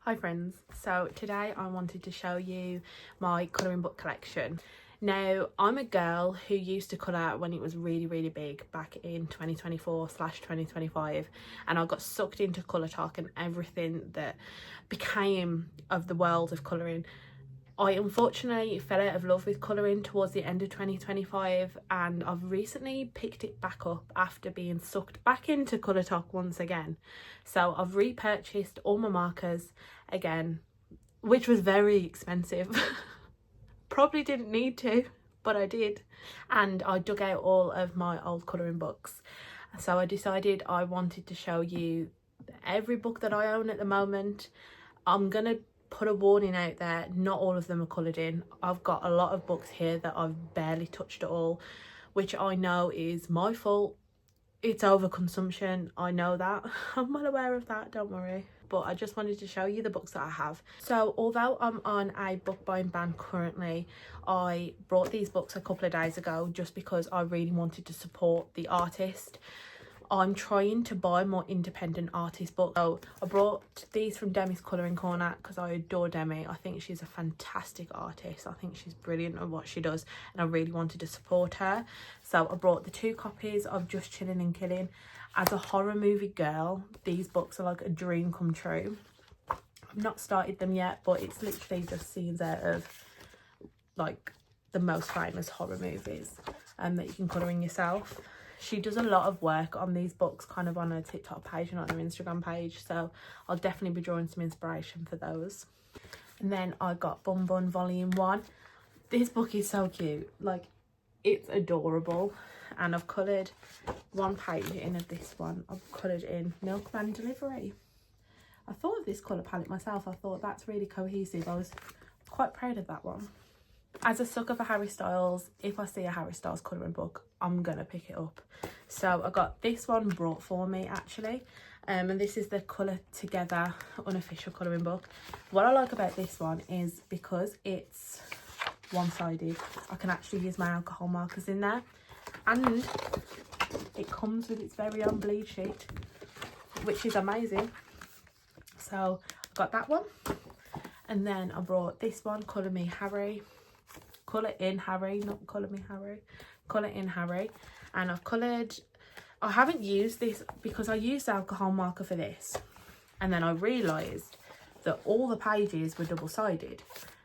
Hi friends, so today I wanted to show you my colouring book collection. Now, I'm a girl who used to colour when it was really big back in 2024/2025, and I got sucked into colour talk and everything that became of the world of colouring. I unfortunately fell out of love with colouring towards the end of 2025, and I've recently picked it back up after being sucked back into colour talk once again. So I've repurchased all my markers again, which was very expensive. Probably didn't need to, but I did. And I dug out all of my old colouring books. So I decided I wanted to show you every book that I own at the moment. I'm gonna put a warning out there, not all of them are coloured in. I've got a lot of books here that I've barely touched at all, which I know is my fault. It's overconsumption, I know that. I'm well aware of that, don't worry. But I just wanted to show you the books that I have. So although I'm on a book buying ban currently, I brought these books a couple of days ago just because I really wanted to support the artist. I'm trying to buy more independent artist books. So I brought these from Demi's Colouring Corner because I adore Demi. I think she's a fantastic artist. I think she's brilliant at what she does, and I really wanted to support her. So I brought the 2 copies of Just Chilling and Killing. As a horror movie girl, these books are like a dream come true. I've not started them yet, but it's literally just scenes out of like the most famous horror movies that you can colour in yourself. She does a lot of work on these books, kind of on her TikTok page and on her Instagram page, so I'll definitely be drawing some inspiration for those. And then I got Bun Bun Volume 1. This book is so cute, like it's adorable, and I've coloured one page in of this one. I've coloured in Milkman Delivery. I thought of this colour palette myself. I thought that's really cohesive. I was quite proud of that one. As a sucker for Harry Styles, if I see a Harry Styles colouring book, I'm gonna pick it up. So I got this one brought for me actually, and this is the Colour Together unofficial colouring book. What I like about this one is because it's one-sided, I can actually use my alcohol markers in there, and it comes with its very own bleed sheet, which is amazing. So I got that one, and then I brought this one, Colour Me Harry. Colour in Harry, not Colour Me Harry. Colour in Harry. And I've coloured, I haven't used this because I used the alcohol marker for this, and then I realised that all the pages were double-sided,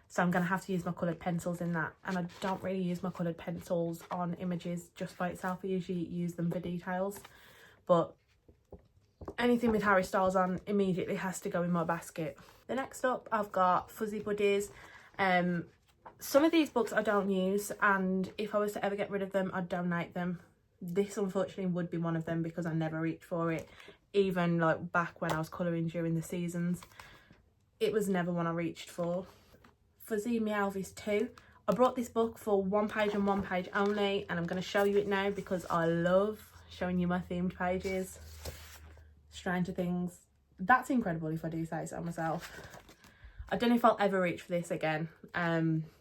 so I'm going to have to use my coloured pencils in that, and I don't really use my coloured pencils on images just by itself. I usually use them for details, but anything with Harry Styles on immediately has to go in my basket. The next up, I've got Fuzzy Buddies. Some of these books I don't use, and if I was to ever get rid of them, I'd donate them. This unfortunately would be one of them because I never reached for it. Even like back when I was colouring during the seasons, it was never one I reached for. Fuzzy Meowvis 2. I brought this book for 1 page and 1 page only, and I'm going to show you it now because I love showing you my themed pages. Stranger Things. That's incredible if I do say so myself. I don't know if I'll ever reach for this again.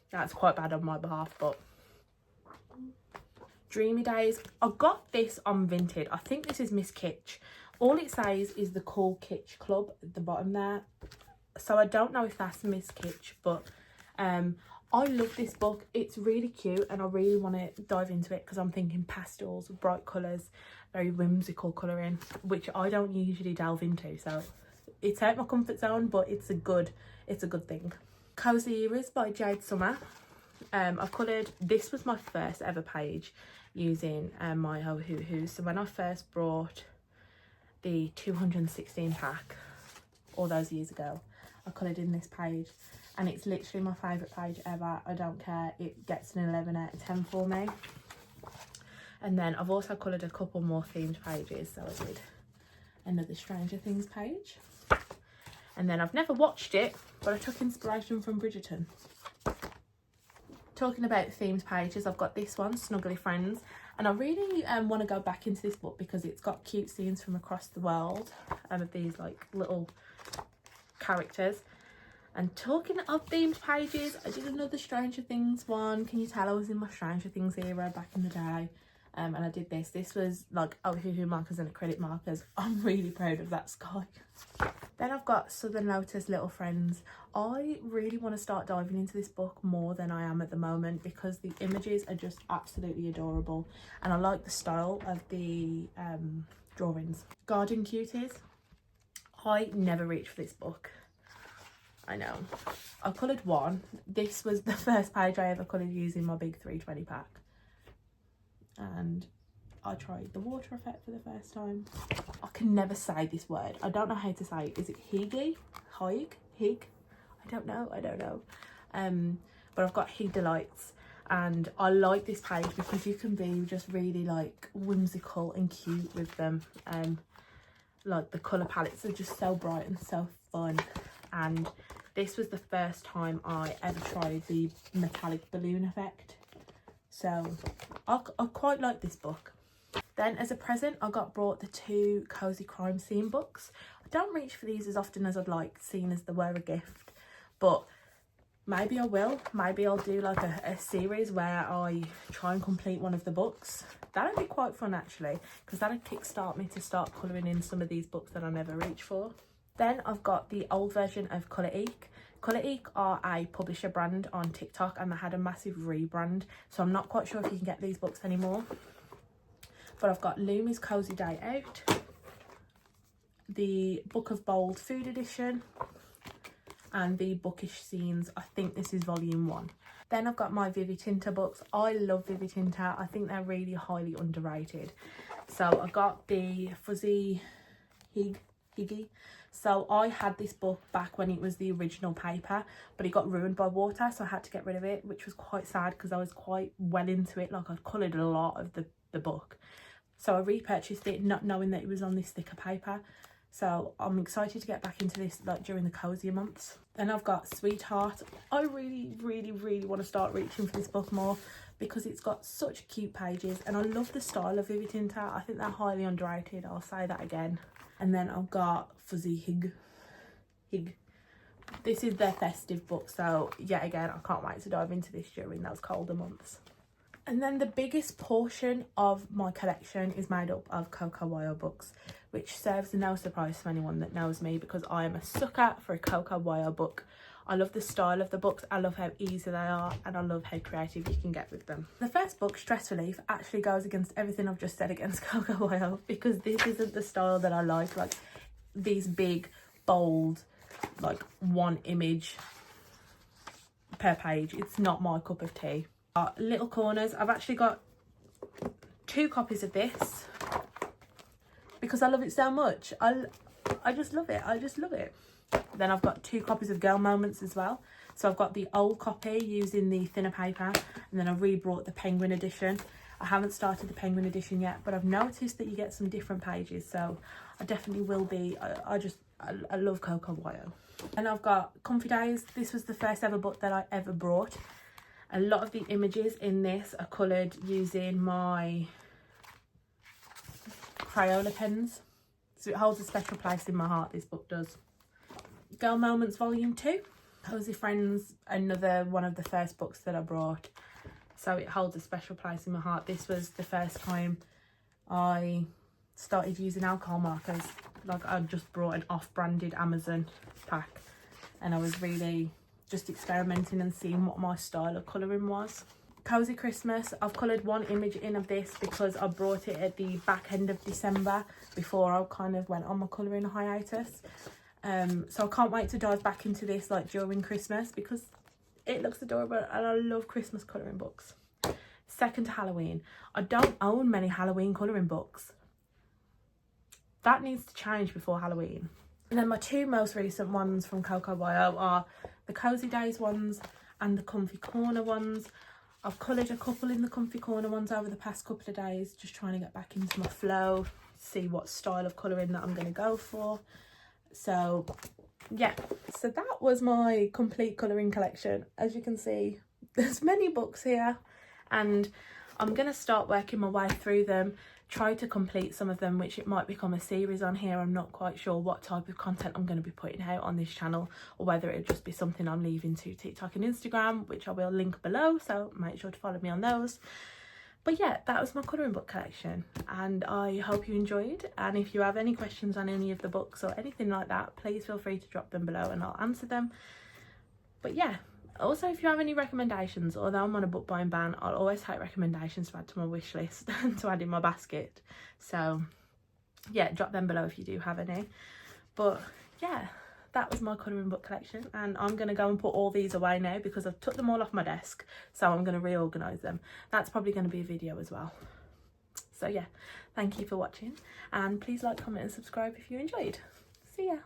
That's quite bad on my behalf, but Dreamy Days. I got this on Vinted. I think this is Miss Kitsch. All it says is the Cool Kitsch Club at the bottom there, so I don't know if that's Miss Kitsch, but I love this book. It's really cute, and I really want to dive into it because I'm thinking pastels, bright colours, very whimsical colouring, which I don't usually delve into, so it's out my comfort zone, but it's a good thing. Cosy Eras by Jade Summer. I've coloured, this was my first ever page using my Ho Hoo Hoo. So when I first brought the 216 pack all those years ago, I coloured in this page, and it's literally my favourite page ever. I don't care, it gets an 11 out of 10 for me. And then I've also coloured a couple more themed pages. So I did another Stranger Things page. And then I've never watched it, but I took inspiration from Bridgerton. Talking about themed pages, I've got this one, Snuggly Friends, and I really want to go back into this book because it's got cute scenes from across the world of these like little characters. And talking of themed pages, I did another Stranger Things one. Can you tell I was in my Stranger Things era back in the day? And I did this. This was like Hoo Hoo markers and acrylic markers. I'm really proud of that sky. Then I've got Southern Lotus Little Friends. I really want to start diving into this book more than I am at the moment because the images are just absolutely adorable and I like the style of the drawings. Garden Cuties. I never reached for this book. I know. I coloured one. This was the first page I ever coloured using my big 320 pack. And I tried the water effect for the first time. I can never say this word. I don't know how to say it. Is it Higgy? Hig? I don't know. But I've got Hig Delights. And I like this page because you can be just really like whimsical and cute with them. Like the colour palettes are just so bright and so fun. And this was the first time I ever tried the metallic balloon effect. So I quite like this book. Then as a present, I got brought the 2 Cosy Crime Scene books. I don't reach for these as often as I'd like, seeing as they were a gift. But maybe I will. Maybe I'll do like a series where I try and complete one of the books. That'd be quite fun actually, because that'd kickstart me to start colouring in some of these books that I never reach for. Then I've got the old version of Colour Eek. Colour Eek are a publisher brand on TikTok and they had a massive rebrand. So I'm not quite sure if you can get these books anymore. But I've got Lumi's Cozy Day Out, the Book of Bold Food Edition, and the Bookish Scenes. I think this is volume 1. Then I've got my Vivi Tinta books. I love Vivi Tinta. I think they're really highly underrated. So I got the Fuzzy Higgy. So I had this book back when it was the original paper, but it got ruined by water, so I had to get rid of it, which was quite sad because I was quite well into it. Like I'd coloured a lot of the book. So I repurchased it not knowing that it was on this thicker paper. So I'm excited to get back into this like during the cozier months. Then I've got Sweetheart. I really want to start reaching for this book more because it's got such cute pages and I love the style of Vivi Tinta. I think they're highly underrated. I'll say that again. And then I've got Fuzzy Hig. This is their festive book, so yet again I can't wait to dive into this during those colder months. And then the biggest portion of my collection is made up of Coco Wyo books, which serves no surprise to anyone that knows me because I am a sucker for a Coco Wyo book. I love the style of the books, I love how easy they are, and I love how creative you can get with them. The first book, Stress Relief, actually goes against everything I've just said against Coco Wyo because this isn't the style that I like these big, bold, like one image per page. It's not my cup of tea. Little Corners, I've actually got 2 copies of this because I love it so much. I just love it. Then I've got 2 copies of Girl Moments as well. So I've got the old copy using the thinner paper and then I re-brought the Penguin edition. I haven't started the Penguin edition yet, but I've noticed that you get some different pages, so I definitely will be. I love Coco Wyo. And I've got Comfy Days. This was the first ever book that I ever brought. A lot of the images in this are coloured using my Crayola pens, so it holds a special place in my heart, this book does. Girl Moments Volume 2. Cozy Friends, another one of the first books that I brought, so it holds a special place in my heart. This was the first time I started using alcohol markers. Like I just brought an off-branded Amazon pack and I was really just experimenting and seeing what my style of colouring was. Cozy Christmas, I've coloured 1 image in of this because I brought it at the back end of December before I kind of went on my colouring hiatus. So I can't wait to dive back into this like during Christmas because it looks adorable and I love Christmas colouring books. Second to Halloween. I don't own many Halloween colouring books. That needs to change before Halloween. And then my 2 most recent ones from Coco Wyo are the Cozy Days ones and the Comfy Corner ones. I've coloured a couple in the Comfy Corner ones over the past couple of days, just trying to get back into my flow, see what style of colouring that I'm going to go for. So yeah, so that was my complete colouring collection. As you can see, there's many books here and I'm going to start working my way through them, try to complete some of them, which it might become a series on here. I'm not quite sure what type of content I'm going to be putting out on this channel or whether it'll just be something I'm leaving to TikTok and Instagram, which I will link below, so make sure to follow me on those. But yeah, that was my colouring book collection, and I hope you enjoyed. And if you have any questions on any of the books or anything like that, please feel free to drop them below and I'll answer them. But yeah, also if you have any recommendations, although I'm on a book buying ban, I'll always take recommendations to add to my wish list and to add in my basket. So yeah, drop them below if you do have any. But yeah, that was my colouring book collection, and I'm going to go and put all these away now because I've took them all off my desk, so I'm going to reorganise them. That's probably going to be a video as well. So yeah, thank you for watching, and please like, comment and subscribe if you enjoyed. See ya.